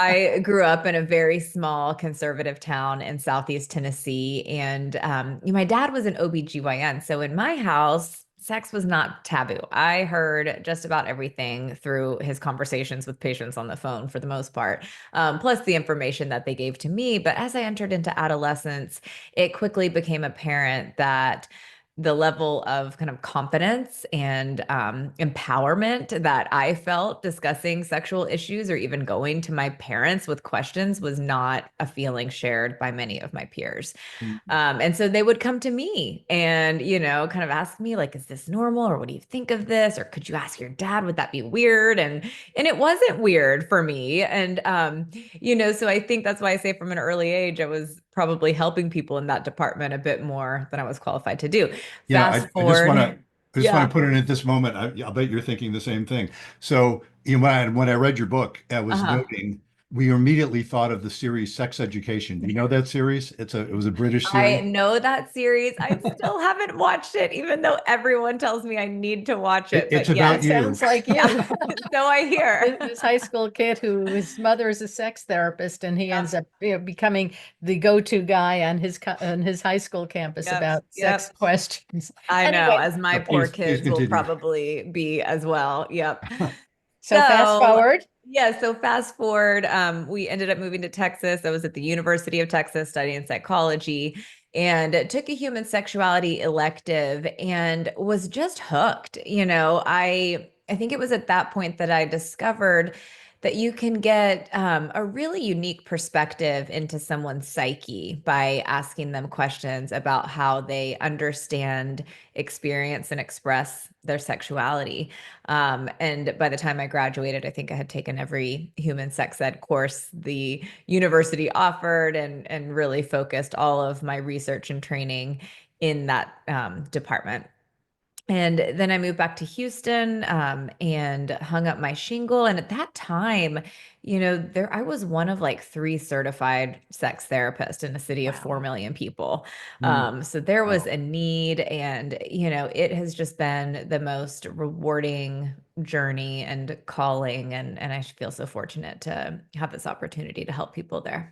I grew up in a very small conservative town in Southeast Tennessee, and my dad was an OBGYN. So in my house, sex was not taboo. I heard just about everything through his conversations with patients on the phone for the most part, plus the information that they gave to me. But as I entered into adolescence, it quickly became apparent that the level of kind of confidence and empowerment that I felt discussing sexual issues or even going to my parents with questions was not a feeling shared by many of my peers. And so they would come to me and, kind of ask me like, is this normal? Or what do you think of this? Or could you ask your dad? Would that be weird? And it wasn't weird for me. And, so I think that's why I say from an early age, I was probably helping people in that department a bit more than I was qualified to do. Yeah, Fast I just want to forward. I just want Yeah. to put it at this moment. I'll bet you're thinking the same thing. So, when I read your book, I was Uh-huh. noting we immediately thought of the series Sex Education. Do you know that series? It was a British I series. know that series. I still haven't watched it, even though everyone tells me I need to watch it. It's But about yes, That you. sounds like yeah, you. so I hear. This high school kid who his mother is a sex therapist, and he ends Yep, up becoming the go-to guy on his high school campus yep, about sex yep. questions. I know, Anyway, as my poor Please kids will continue. probably be as well. Yep. so fast So, forward. yeah, so fast forward, we ended up moving to Texas. I was at the University of Texas studying psychology and took a human sexuality elective and was just hooked. I think it was at that point that I discovered that you can get a really unique perspective into someone's psyche by asking them questions about how they understand, experience, and express their sexuality. And by the time I graduated, I think I had taken every human sex ed course the university offered and really focused all of my research and training in that department. And then I moved back to Houston and hung up my shingle. And at that time, there I was one of like three certified sex therapists in a city of 4 Wow. million people. Mm, So there was wow. a need, and it has just been the most rewarding journey and calling, and I feel so fortunate to have this opportunity to help people there.